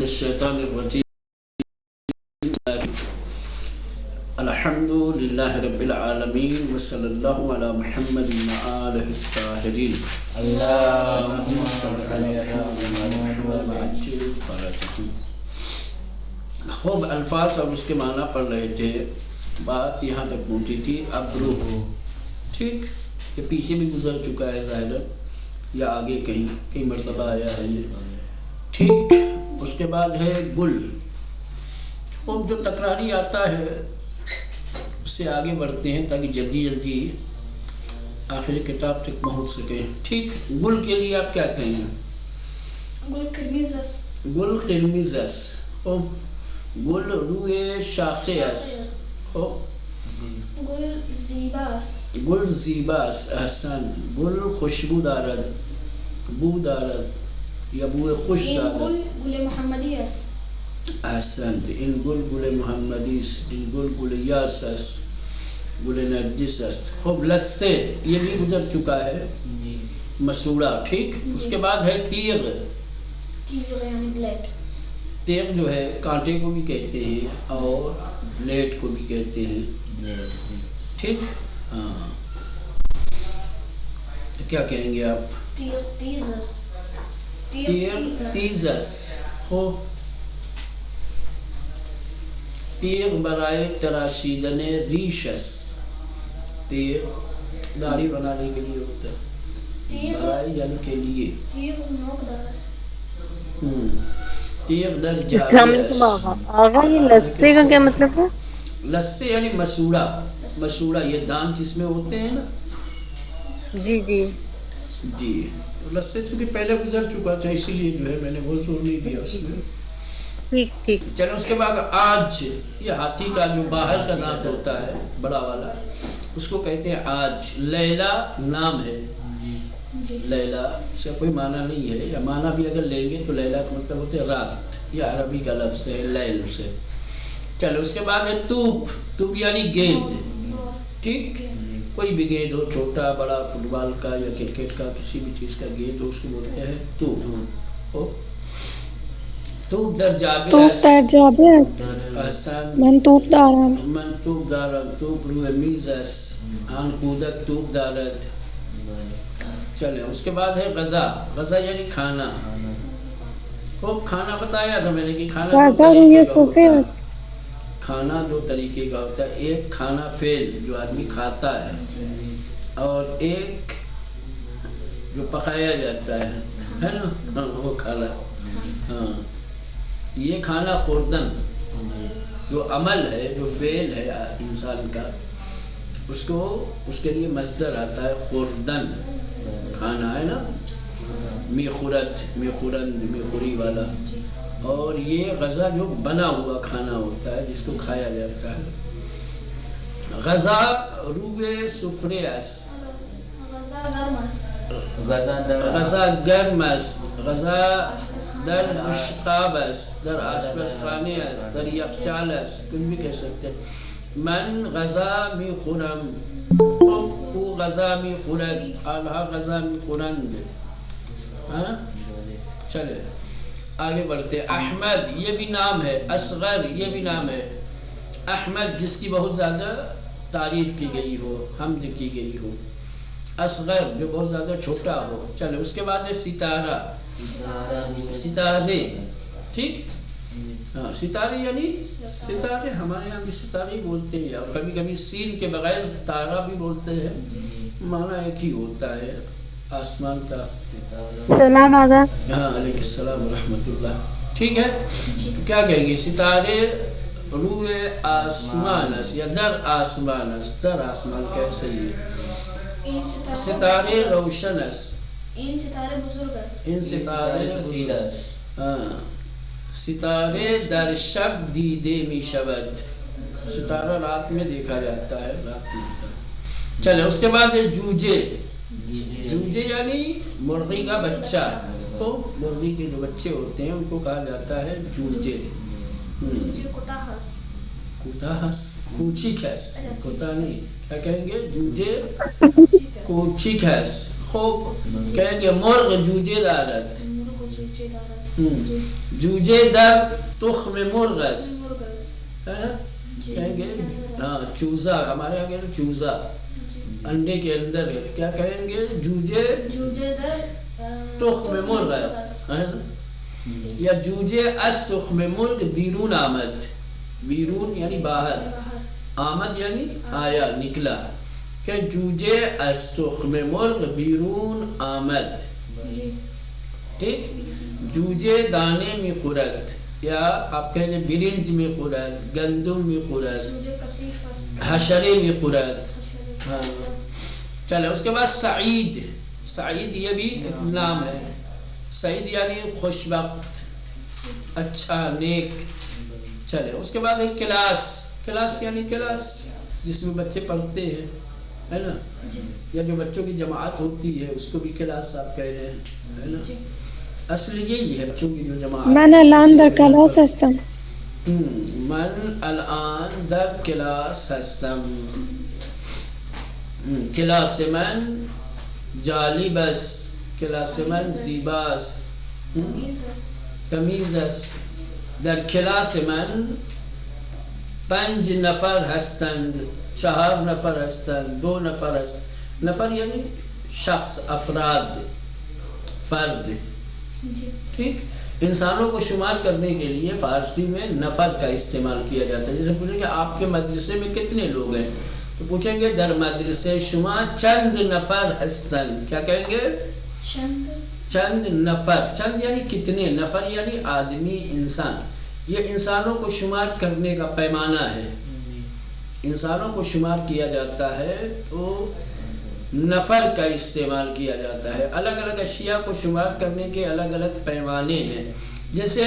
الشیطان الرجیم الحمد للہ رب العالمین وصلی اللہ علی محمد وآلہ الطاہرین اللہم صل علی محمد. خوب الفاظ اور اس کے معنی پڑھ رہے تھے. بات یہاں تک پہنچی تھی ابرو. ٹھیک، یہ پیچھے بھی گزر چکا ہے ظاہر، یا آگے کئی مرتبہ آیا ہے یہ. ٹھیک، اس کے بعد ہے گل. اور جو تکراری آتا ہے اس سے آگے بڑھتے ہیں تاکہ جلدی جلدی آخری کتاب تک پہنچ سکیں. ٹھیک، گل کے لیے آپ کیا کہیں گے؟ گل قرمیزس. گل قرمیزس. گل روئے شاخص. گل زیباس. گل زیباس. احسن. گل خوشبو دارد، بو دارد یا بو خوش دارد. گل گل محمدی است. احسنت. این گل گل محمدی است. این گل گل یاس است، گل نرجس است. خب لسے یہ بھی گزر چکا ہے. مسوڑا. ٹھیک، اس کے بعد ہے تیغ. تیغ یعنی بلیڈ. تیغ جو ہے کانٹے کو بھی کہتے ہیں اور بلیڈ کو بھی کہتے ہیں. ٹھیک، ہاں. تو کیا کہیں گے آپ؟ تیزس. تیغ تیزس. ہو تیغ برائے تراشیدن ریشس. تیغ داڑھی بنانے کے لیے ہوتا ہے، برائے یعنی کے لیے. تیغ نوک دار. تیغ در السلام علیکم آغا. آغا یہ لسے کا کیا مطلب ہے؟ لسے یعنی مسوڑا. مسوڑا یہ دان جس میں ہوتے ہیں نا. جی جی جی، لسے چونکہ پہلے گزر چکا تھا اسی لیے جو ہے میں نے بہت زور نہیں دیا اس میں. ٹھیک ٹھیک. چلو اس کے بعد آج. یہ ہاتھی کا جو باہر کا دانت ہوتا ہے بڑا والا، اس کو کہتے ہیں آج. لیلا نام ہے. لیلا اس کا کوئی معنی نہیں ہے، یا معنی بھی اگر لیں گے تو لیلا کا مطلب ہوتا ہے رات. یہ عربی کا لفظ ہے لیل سے. چلو اس کے بعد ہے توپ. توپ یعنی گیند. ٹھیک، کوئی بھی گیند ہو، چھوٹا بڑا، فٹ بال کا یا کرکٹ کا، کسی بھی چیز کا گیند ہو اس کو بولتے ہیں توپ. توپ در جابه است. من توپ دارم. من توپ دارم. توپ روی میز است. آن کودک توپ دارد. چلیں اس کے بعد ہے غذا. غذا یعنی کھانا. خوب کھانا بتایا تھا میں نے کہ کھانا غذا روی صوفے است. کھانا دو طریقے کا ہوتا ہے. ایک کھانا فعل جو آدمی کھاتا ہے، اور ایک جو پکایا جاتا ہے نا، وہ کھانا. ہاں، یہ کھانا خوردن جو عمل ہے، جو فعل ہے انسان کا، اس کو اس کے لیے مصدر آتا ہے خوردن. کھانا ہے نا، میخورت، میخورند، میخوری والا. اور یہ غذا جو بنا ہوا کھانا ہوتا ہے جس کو کھایا جاتا ہے. غذا روئے سفرے است. غذا گرم است. غذا در اشقاب است، در آشپزخانه است، در یخچال است. کچھ بھی کہہ سکتے ہیں. من غذا می خورم، او غذا می خورد، آنها غذا می خورند. چلے آگے بڑھتے. احمد یہ بھی نام ہے. اصغر یہ بھی نام ہے. احمد جس کی بہت زیادہ تعریف کی گئی ہو، حمد کی گئی ہو. اصغر جو بہت زیادہ چھوٹا ہو. چلے اس کے بعد ہے ستارہ. ستارے. ٹھیک، ہاں، ستارے یعنی ستارے. ہمارے یہاں بھی ستارے بولتے ہیں، اور کبھی کبھی سین کے بغیر تارا بھی بولتے ہیں. معنی ایک ہی ہوتا ہے آسمان کا. سلام آغا. ہاں، علیہ السلام ورحمۃ اللہ. ٹھیک ہے، تو کیا کہیں گے؟ ستارے روئے آسمان است یا در آسمان است. در آسمان کیسے ہی. ستارے روشن است. این ستاره بزرگ است. این ستاره بزرگ است. ستارے در شب دیده می شود. ستارہ رات میں دیکھا جاتا ہے، رات میں ہوتا ہے. چلے اس کے بعد ہے جوجے. جوجے یعنی مرغی کا بچہ. تو مرغی کے جو بچے ہوتے ہیں ان کو کہا جاتا ہے جوجے. جوجے کوتاہس. کوتاہس، کوچیکس. کوتا نہیں، کیا کہیں گے؟ جوجے کوچیکس. خوب کہیں گے مرغ جوجے دارد. جوجے دارا جوجے در تخم مرغ است، مرغ ہے نا؟ کہیں گے ہاں چوزا، ہمارے یہاں کہیں چوزا انڈے کے اندر ہے، کیا کہیں گے؟ جوجے جوجے در تخم مرغ است، ہے نا؟ یا جوجے از تخم مرغ بیرون آمد، بیرون یعنی باہر، آمد یعنی آیا نکلا، کہ جوجے از تخم مرغ بیرون آمد. ٹھیک، جوجے دانے می خورد، یا آپ کہہ لیں برنج می خورد، گندم می خورد، جوجے کثیف است، حشرے می خورد. ہاں چلے اس کے بعد سعید، سعید یہ بھی نام ہے، سعید یعنی خوش وقت، اچھا، نیک. چلے اس کے بعد ایک کلاس، کلاس یعنی کلاس جس میں بچے پڑھتے ہیں، ہے نا؟ یا جو بچوں کی جماعت ہوتی ہے اس کو بھی کلاس آپ کہہ رہے ہیں، ہے نا؟ اصل یہی ہے بچوں کی جو جماعت. من الان در کلاس هستم. من الان در کلاس هستم. کلاس من جالب است، کلاس من زیباست، تمیز است، تمیز است. در کلاس من 5 نفر هستند، 4 نفر هستند، 2 نفر است. نفر یعنی شخص، افراد، فرد. ٹھیک، انسانوں کو شمار کرنے کے لیے فارسی میں نفر کا استعمال کیا جاتا ہے. جیسے پوچھیں گے آپ کے مدرسے میں کتنے لوگ ہیں، تو پوچھیں گے در مدرسے شما چند نفر هستند. کیا کہیں گے؟ چند نفر. چند یعنی کتنے، نفر یعنی آدمی، انسان. یہ انسانوں کو شمار کرنے کا پیمانہ ہے. انسانوں کو شمار کیا جاتا ہے تو نفر کا استعمال کیا جاتا ہے. الگ الگ اشیاء کو شمار کرنے کے الگ الگ پیمانے ہیں. جیسے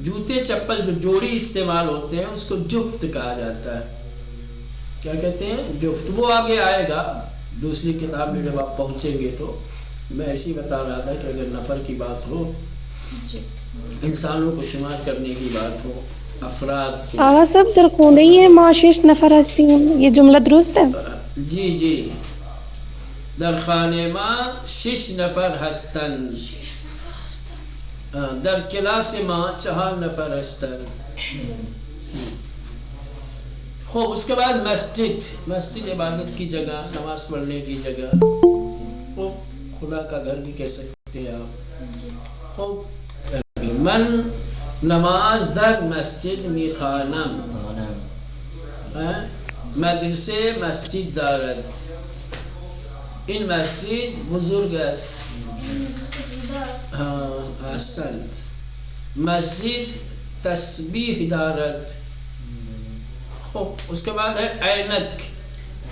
جوتے چپل جو جوڑی استعمال ہوتے ہیں اس کو جفت کہا جاتا ہے. کیا کہتے ہیں؟ جفت. وہ آگے آئے گا دوسری کتاب میں جب آپ پہنچیں گے. تو میں ایسی بتا رہا تھا کہ اگر نفر کی بات ہو، انسانوں کو شمار کرنے کی بات ہو، افراد کو. آقا صاحب در خونه ما 6 نفر هستیم، یہ جمله درسته؟ جی جی، در خانه ما 6 نفر هستند. در کلاس ما 4 نفر هستند. خوب، اس کے بعد مسجد. مسجد عبادت کی جگہ، نماز پڑھنے کی جگہ، خوب خدا کا گھر بھی کہہ سکتے ہیں آپ. خوب، من نماز در مسجد میخوانم. مدرسه مسجد دارد. این مسجد بزرگ است. احسنت. مسجد تسبیح دارد. خوب، اس کے بعد ہے عینک.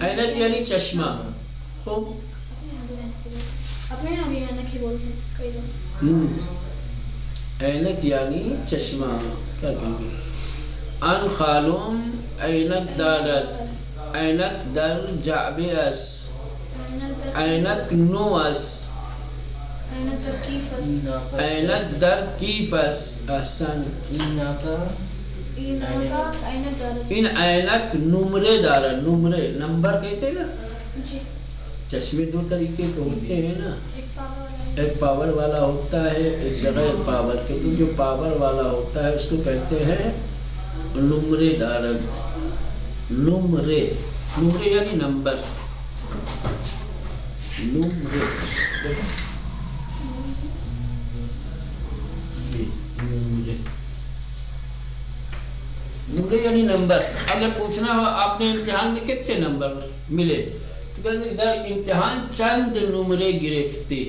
عینک یعنی چشمہ. خوب، اپنے یہاں بھی عینک ہی بولتے ہیں کئی لوگ. عینک یعنی چشمہ. کیا کہیں گے؟ ان خالوم عینک دارد. عینک در جعبه است. عینک نو است. عینک در کیف است. عینک در کیف است. احسن. عینک دارد. این عینک نمرے دارد. نمرے نمبر کہتے ہیں نا. جی، چشمے 2 طریقے کے ہوتے ہیں نا، ایک پاور ہے، ایک پاور والا ہوتا ہے، ایک بغیر پاور کے. تو جو پاور والا ہوتا ہے اس کو کہتے ہیں نمرے دارد. نمرے، نمرے یعنی نمبر. نمرے، نمرے یعنی نمبر. اگر پوچھنا ہو آپ نے امتحان میں کتنے نمبر ملے، تو کہتے ہیں در امتحان چند نمرے گرفتے.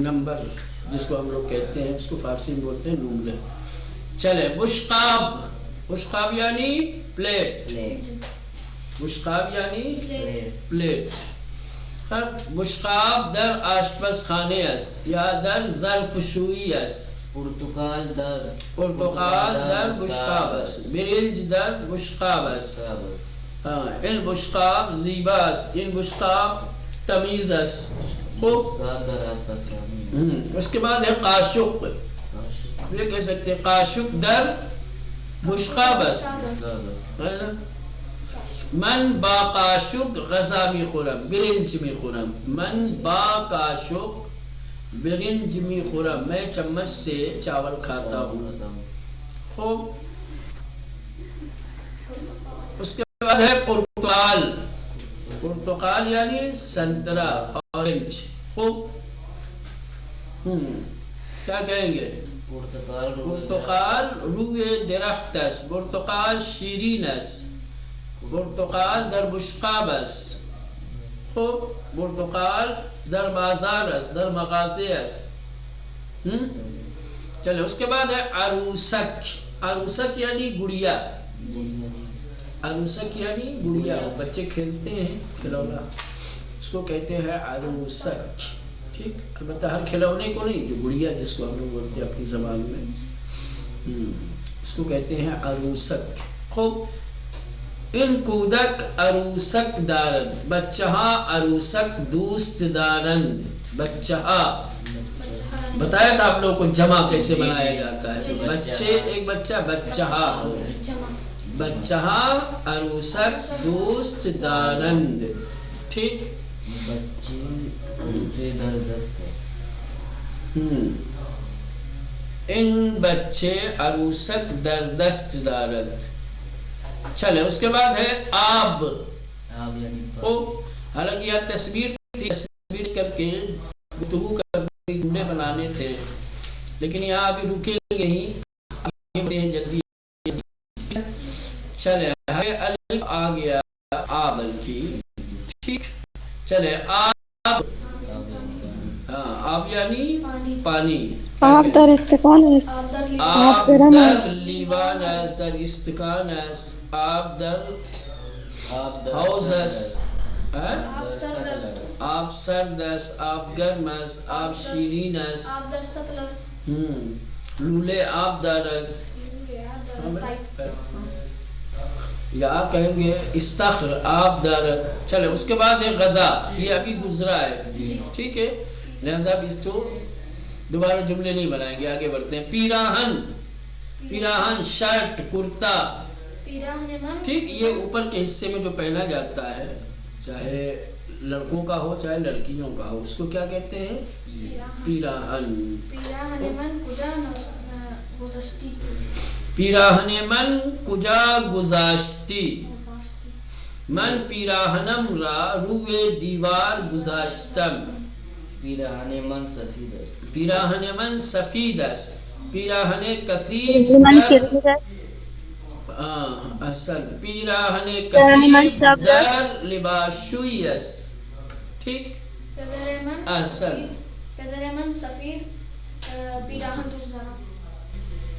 نمبر جس کو ہم لوگ کہتے ہیں اس کو فارسی میں بولتے ہیں نمرے. چلے، بشقاب. بشقاب یعنی پلیٹ. بشقاب یعنی پلیٹ. خب، بشقاب در آشپزخانه است یا در ظرفشویی است. پرتقال در بشقاب است. برنج در بشقاب است. این بشقاب زیبا است. این بشقاب تمیز است. خوب، اس کے بعد ہے قاشق. یہ کہہ سکتے ہیں قاشق در بشقاب است. من با قاشق غذا میخورم، برنج میخورم. من با قاشق برنج میخورم، میں چمچ سے چاول کھاتا ہوں. خوب. اس کے بعد ہے پرتقال. پرتقال یعنی سنترا، اورنج. خوب. کیا کہیں گے؟ پرتقال روی درخت است، پرتقال شیرین است، پرتقال در بشقاب است. خوب. پرتقال در بازار است، در مغازه است. چلے اس کے بعد ہے عروسک. عروسک یعنی گڑیا. عروسک یعنی گڑیا، بچے کھیلتے ہیں کھلونا، اس کو کہتے ہیں عروسک. ٹھیک. البتہ ہر کھلونے کو نہیں، جو گڑیا جس کو ہم لوگ بولتے ہیں اپنی زبان میں، اس کو کہتے ہیں عروسک. خوب. ان کودک عروسک دارند، بچہ عروسک دوست دارند. بچہ بتایا تھا آپ لوگوں کو جمع کیسے بنایا جاتا ہے. بچے، ایک بچہ، بچہ. بچہ عروسک دوست دارند. ٹھیک. ان بچے عروسک در دست دارد. چلے اس کے بعد ہے آب. خوب. حالانکہ یہ تصویر تھی، تصویر کر کے گفتگو کرنے جملے بنانے تھے، لیکن یہاں ابھی رکیں گے ہی، آگے بڑھے ہیں جلدی. چلے الف آ گیا آبل کی. ٹھیک. چلے آب. آب یعنی پانی. آب در استکان است. آب گرم در است. لیوان است، در استکان است. آب در حوض است. آپ سرد است. آب سرد است، آب گرم است، آب شیرین است. آپ در سطل است. لولے آب دارد. یا کہیں گے استخر آب دارد. چلے اس کے بعد ہے غدا. یہ ابھی گزرا ہے. ٹھیک ہے، لہذا اس کو دوبارہ جملے نہیں بنائیں گے، آگے بڑھتے ہیں. پیراہن. پیراہن شرٹ، کرتا. ٹھیک. یہ اوپر کے حصے میں جو پہنا جاتا ہے، چاہے لڑکوں کا ہو چاہے لڑکیوں کا ہو، اس کو کیا کہتے ہیں؟ پیراہن. پیراہن من کجا گذاشتی. من پیراہنم را روی دیوار گذاشتم. پیراہن من سفید است. پیراہن من سفید است. پیراہن کثیف اصل. پیراہن کثیف در لباشوی است. ٹھیک. اصل. پدر من سفید پیراہن دوست دارم.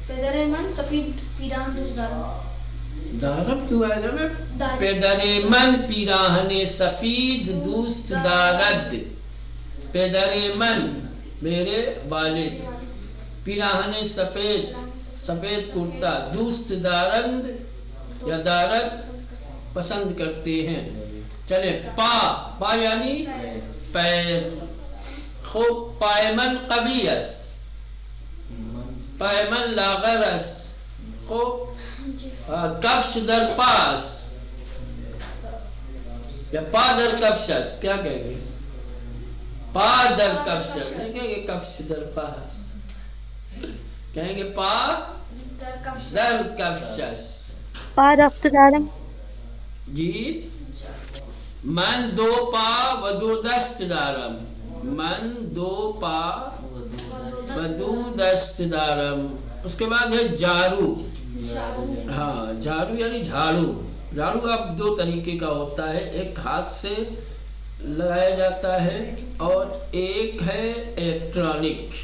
پدر من سفید پیراہن دوست دارم. دارم کیوں آئے گا میں؟ پدر من پیراہن سفید دوست دارد. پدر من میرے والد. پیراہن سفید سفید کرتا. دوست دارند یا دارد پسند کرتے ہیں. چلے پا. پا یعنی پیر. خوب. پایمن قوی است. پایمن لاغر است. خوب. کفش در پاس یا پا در کفش است. کیا کہیں گے؟ پا در کفش است. نہیں کہیں گے کفش در پاس، کہیں گے پا در کفش است. پا رفت دارم. جی. من دو پا و دو دست دارم. من دو پا و دو دست دارم. اس کے بعد ہے جارو. ہاں، جھاڑو یعنی جھاڑو. جھاڑو اب دو طریقے کا ہوتا ہے، ایک ہاتھ سے لگایا جاتا ہے اور ایک ہے الیکٹرانک.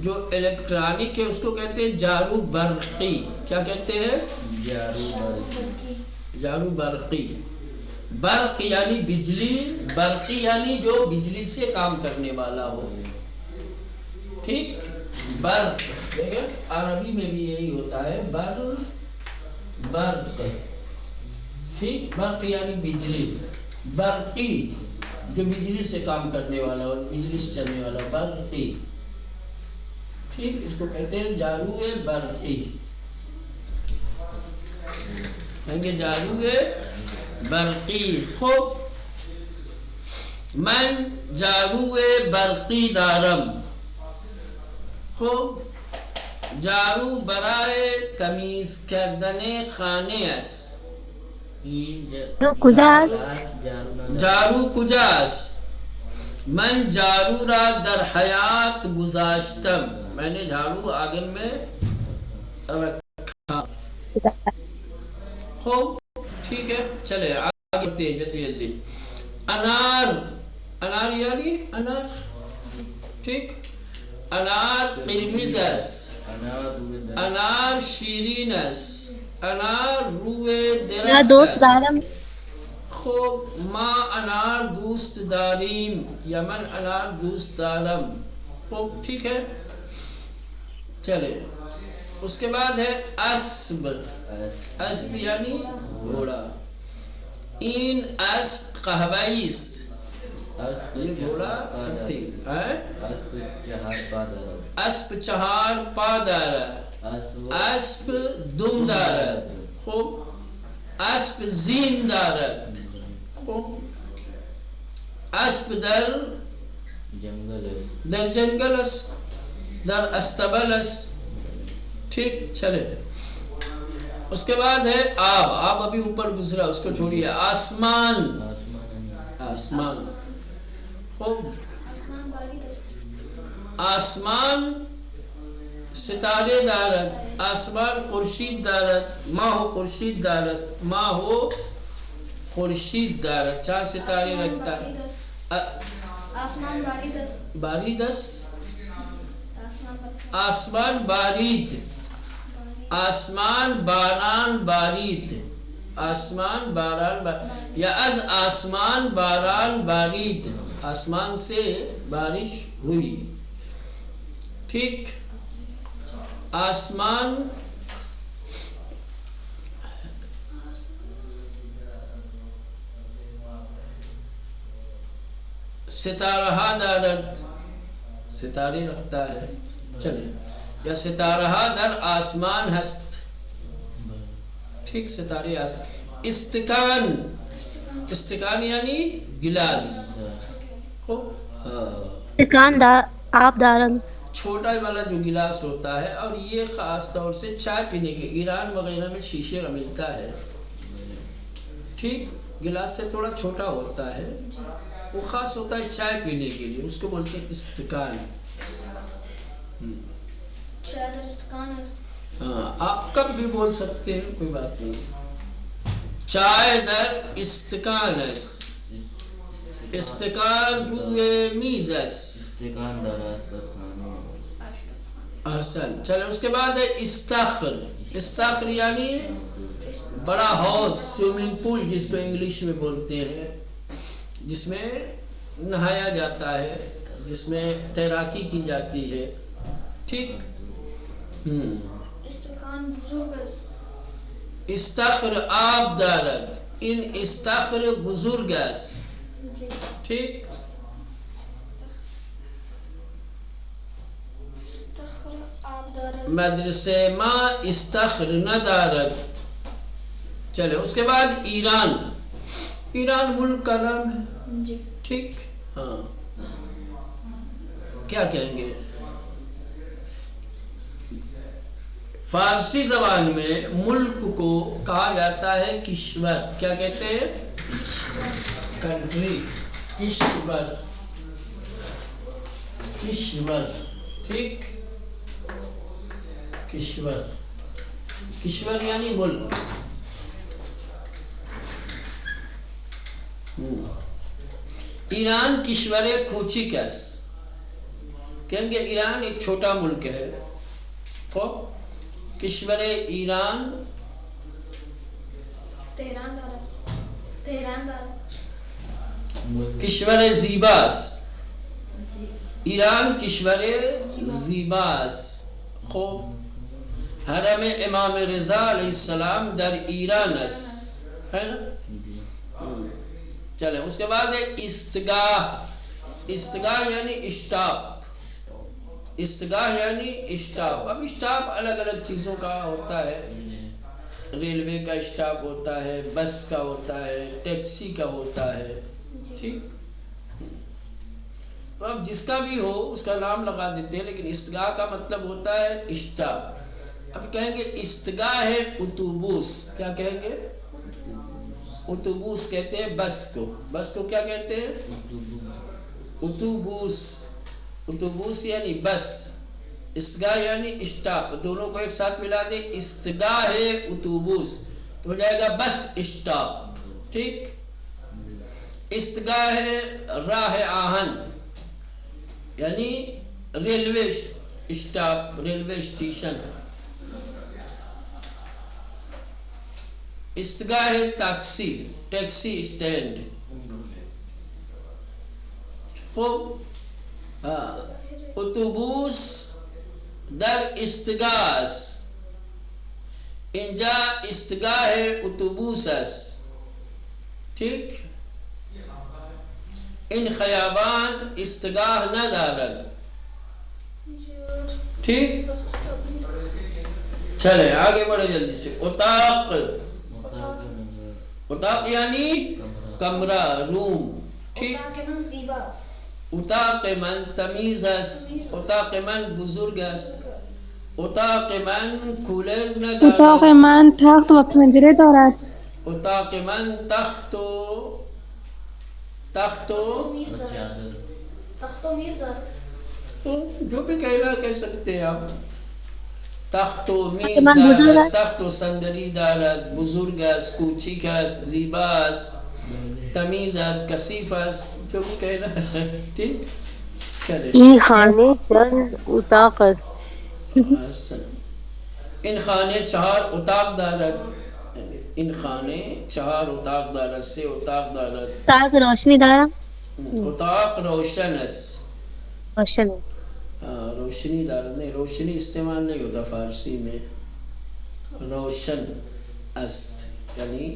جو الیکٹرانک ہے اس کو کہتے ہیں جھاڑو برقی. کیا کہتے ہیں؟ جھاڑو برقی. برق یعنی بجلی، برقی یعنی جو بجلی سے کام کرنے والا ہو. ٹھیک. برق دیکھیں عربی میں بھی یہی ہوتا ہے، برق. ٹھیک. برق یعنی بجلی. برقی جو بجلی سے کام کرنے والا ہو، بجلی سے چلنے والا. برقی. ٹھیک. اس کو کہتے ہیں جارو برقی. کہیں گے جارو برقی. خب من جارو برقی دارم. خب جارو برای تمیز کردن خانه است. رو کجاست؟ جارو کجاست؟ من جارو را در حیات گذاشتم. میں نے جھاڑو آنگن میں رکھا. خوب ٹھیک ہے چلے آگے بڑھتے ہیں جلدی جلدی. انار. انار یعنی انار. ٹھیک. انار قرمز است. انار شیرین است. انار روی میرا درخت دوست است. دارم. خب ما انار دوست داریم یا من انار دوست دارم. خوب ٹھیک ہے چلے. اس کے بعد ہے اسب. اسب یعنی گھوڑا. این اسب قهوه‌ای است. یہ گھوڑا اسب چہار پا دارد. اسب دم دارد. خوب اسب زین دارد. خوب اسب در جنگل است. در استبل است. ٹھیک چلے. اس کے بعد ہے آب. آب ابھی اوپر گزرا اس کو چھوڑیے. آسمان. آسمان. خوب آسمان ستارے دارد. آسمان خورشید دارد. ماہ و خورشید دارد. ماہ و خورشید دارد. 4 ستارے رکھتا ہے. آسمان بارید است. بارید است. آسمان بارید. آسمان باران بارید. آسمان باران بارید یا از آسمان باران بارید. آسمان سے بارش ہوئی. ٹھیک. آسمان ستارہ دارد. ستارے رکھتا ہے. چلے. یا ستارہ در آسمان ہست. ٹھیک ستارے آسمان. استکان. استکان یعنی گلاس. خوب دکاندار آپ دارن. چھوٹا والا جو گلاس ہوتا ہے اور یہ خاص طور سے چائے پینے کے ایران وغیرہ میں شیشے کا ملتا ہے. ٹھیک. گلاس سے تھوڑا چھوٹا ہوتا ہے. وہ خاص ہوتا ہے چائے پینے کے لیے. اس کو بولتے ہیں استکان. ہاں آپ کب بھی بول سکتے ہیں کوئی بات نہیں. چائے در استکان است. استکان روی میز است. احسن. چلے. اس کے بعد ہے استخر. استخر یعنی بڑا ہاؤس سوئمنگ پول جس کو انگلش میں بولتے ہیں. جس میں نہایا جاتا ہے. جس میں تیراکی کی جاتی ہے. ٹھیک. استخان بزرگ است. استخر آب دارد. این استخر بزرگ است. ٹھیک. استخر آب دارد. مدرسے ما استخر ندارد. چلے. اس کے بعد ایران. ایران ملک کا نام ہے. جی. ٹھیک. ہاں کیا کہیں گے. فارسی زبان میں ملک کو کہا جاتا ہے کشور. کیا کہتے ہیں. کنٹری. کشور. کشور. ٹھیک. کشور. کشور یعنی ملک. ایران کشور کوچیک است. کہیں گے ایران ایک چھوٹا ملک ہے. خوب کشور ایران تہران دارد. تہران دارد. کشور زیباست. ایران کشور زیباست. خوب حرم امام رضا علیہ السلام در ایران است. ہے نا. چلے. اس کے بعد ہے استگاہ. استگاہ یعنی اشتاپ. استگاہ یعنی اشتاپ. اب اشتاپ الگ الگ چیزوں کا ہوتا ہے. ریلوے کا اسٹاپ ہوتا ہے، بس کا ہوتا ہے، ٹیکسی کا ہوتا ہے، ٹھیک. تو اب جس کا بھی ہو اس کا نام لگا دیتے ہیں، لیکن استگاہ کا مطلب ہوتا ہے اسٹاپ. اب کہیں گے استگاہ ہے اتوبوس. کیا کہیں گے؟ اتوبوس کہتے ہیں بس کو. بس کو کیا کہتے ہیں؟ اتوبوس. اتوبوس یعنی بس، استگاہ یعنی اسٹاپ. دونوں کو ایک ساتھ ملا دیں، استگاہ ہے اتوبوس تو ہو جائے گا بس اسٹاپ. ٹھیک. استگاہ ہے راہ آہن یعنی ریلوے اسٹاپ، ریلوے اسٹیشن. استگاہ ہے ٹیکسی، ٹیکسی اسٹینڈ. اتوبوس در استگاس، اینجا استگاه اتوبوس است. ٹھیک. این خیابان استگاه ندارد. ٹھیک. چلے آگے بڑھے جلدی سے. اتاق، اتاق یعنی کمرہ، روم. ٹھیک. اتاق من تمیز است، اتاق من بزرگ است، اتاق من کولر ندارد. اتاق من تخت و پنجره دارد. اتاق من تخت و جو بھی کہنا کہہ سکتے ہیں آپ. تخت و میز دارد، تخت و صندلی دارد، بزرگ است، کوچک است، زیبا است، تمیز است، کثیف است، جو بھی کہنا ہے. ٹھیک. چلے. این خانه چند اتاق است. ان خانے 4 اتاق دارد. ان خانے 4 اتاق دارد، 3 اتاق دارد. اتاق روشنی دارد. اتاق روشن است. روشن است. روشنی دارد نہیں، روشنی استعمال نہیں ہوتا فارسی میں. روشن است یعنی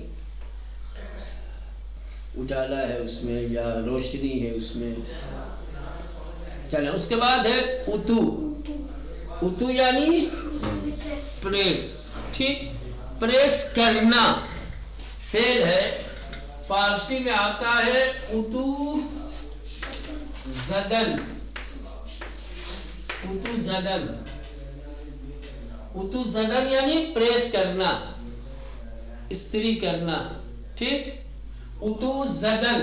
اجالا ہے اس میں یا روشنی ہے اس میں. چلیں اس کے بعد ہے اتو. اتو یعنی پریس. ٹھیک. پریس کرنا فعل ہے، فارسی میں آتا ہے اتو زدن. اتو زدن، اتو زدن یعنی پریس کرنا، استری کرنا. ٹھیک. اتو زدن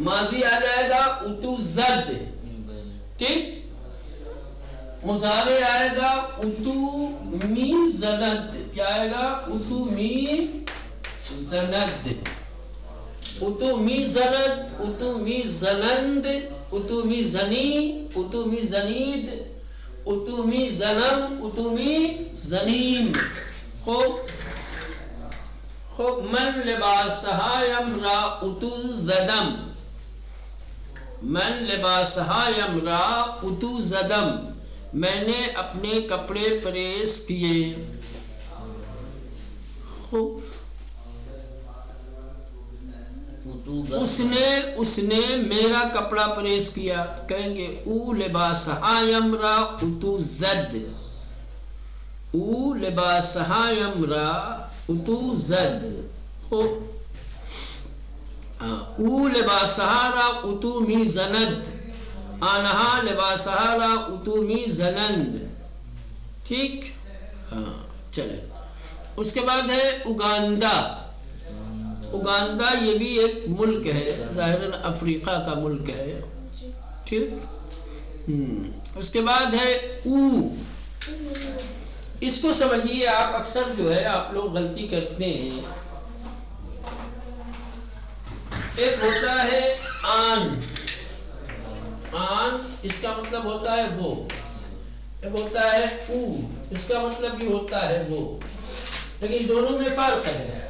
ماضی آ جائے گا اتو زد. ٹھیک. مضارع آئے گا اتو می زند. کیا آئے گا؟ اتو می زند. اتو می زند، اتو می زنند، اتو می زنی، اتو می زنید، اتو می زنم، اتو می زنیم. خوب من لباسهایم را اتو زدم. من لباسهایم را اتو زدم، میں نے اپنے کپڑے پریس کیے. خوب. اس نے میرا کپڑا پریس کیا. کہیں گے او لباسهایم را اتو زد. او لباسهایم را اتو زد. خوب. او لباسها را اتو می زند، آنها لباسها را اتو می زنند. ٹھیک. ہاں چلے. اس کے بعد ہے اگاندا. اگاندا یہ بھی ایک ملک ہے، ظاہراً افریقہ کا ملک ہے. ٹھیک. اس کے بعد ہے او. اس کو سمجھیے آپ. اکثر جو ہے آپ لوگ غلطی کرتے ہیں. ایک ہوتا ہے آن. آن اس کا مطلب ہوتا ہے وہ. ایک ہوتا ہے او، اس کا مطلب بھی ہوتا ہے وہ. لیکن دونوں میں فرق ہے.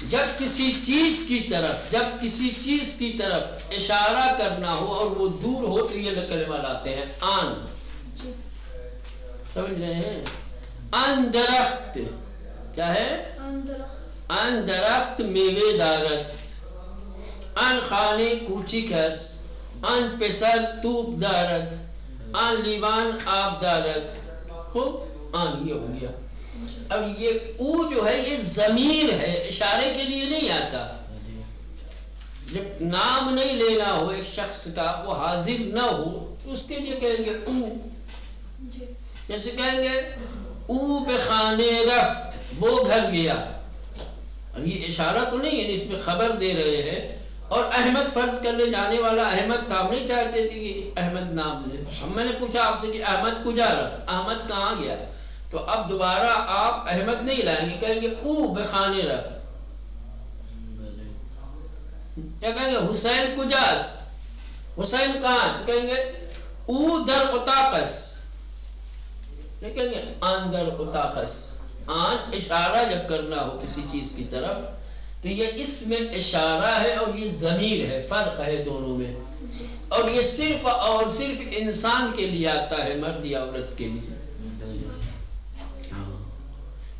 جب کسی چیز کی طرف اشارہ کرنا ہو اور وہ دور ہو تو یہ کلمہ لاتے ہیں آن. سمجھ رہے ہیں؟ ان درخت کیا ہے؟ ان درخت میوے دارد. ان خانے کوچک است. ان پسر توپ دارد. ان لیوان آب دارد. خوب. آن یہ ہو گیا. اب یہ او جو ہے یہ ضمیر ہے، اشارے کے لیے نہیں آتا. جب نام نہیں لینا ہو ایک شخص کا، وہ حاضر نہ ہو تو اس کے لیے کہیں گے او. جیسے کہیں گے او پہ خانے رفت، وہ گھر گیا. اب یہ اشارہ تو نہیں ہے، اس میں خبر دے رہے ہیں. اور احمد فرض کر لے جانے والا احمد تھا، ہم نہیں چاہتے تھے کہ احمد نام لے. ہم میں نے پوچھا آپ سے کہ احمد کجا رفت، احمد کہاں گیا؟ تو اب دوبارہ آپ احمد نہیں لائیں گے، کہیں گے او بخانے رفت. کیا کہیں گے حسین کجاس، حسین کہاں؟ تو کہیں گے او در اتاقس. کہیں گے آن در اتاقس. آن اشارہ جب کرنا ہو کسی چیز کی طرف تو یہ اس میں اشارہ ہے اور یہ ضمیر ہے، فرق ہے دونوں میں. اور یہ صرف اور صرف انسان کے لیے آتا ہے، مرد یا عورت کے لیے.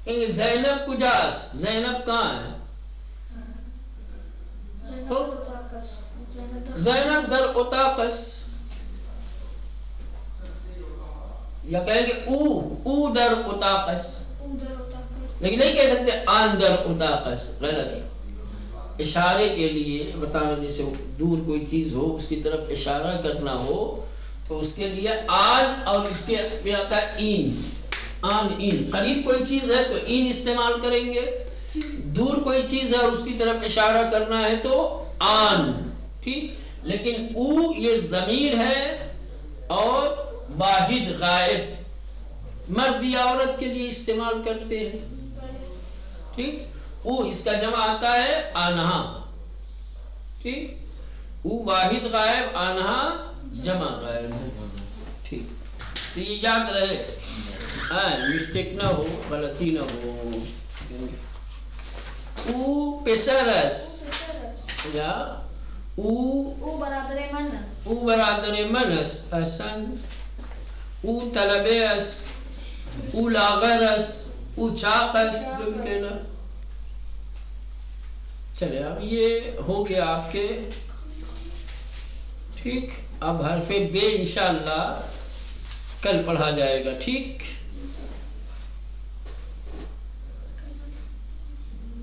کہیں گے زینب کجاس، زینب کہاں ہے؟ زینب در اتاقس. یا کہیں گے او در اتاقس، لیکن نہیں کہہ سکتے آن در اتاقس، غلط. اشارے کے لیے بتانا، جیسے دور کوئی چیز ہو اس کی طرف اشارہ کرنا ہو تو اس کے لیے آن، اور اس کے پھر آتا ہے این. آن این، قریب کوئی چیز ہے تو این استعمال کریں گے، دور کوئی چیز ہے اور اس کی طرف اشارہ کرنا ہے تو آن. ٹھیک. لیکن او یہ ضمیر ہے اور واحد غائب، مرد یا عورت کے لیے استعمال کرتے ہیں. ٹھیک. او اس کا جمع آتا ہے آنہا. ٹھیک. او واحد غائب، آنہا جمع غائب ہے. ٹھیک. تو یہ یاد رہے، مسٹیک نہ ہو، غلطی نہ ہو. او پسرس یا او برادر منس. احسن. او طلبس، او لاغرس، او چاقس، جو بھی کہنا. چلے اب یہ ہو گیا آپ کے. ٹھیک. اب حرف بے انشاءاللہ کل پڑھا جائے گا. ٹھیک.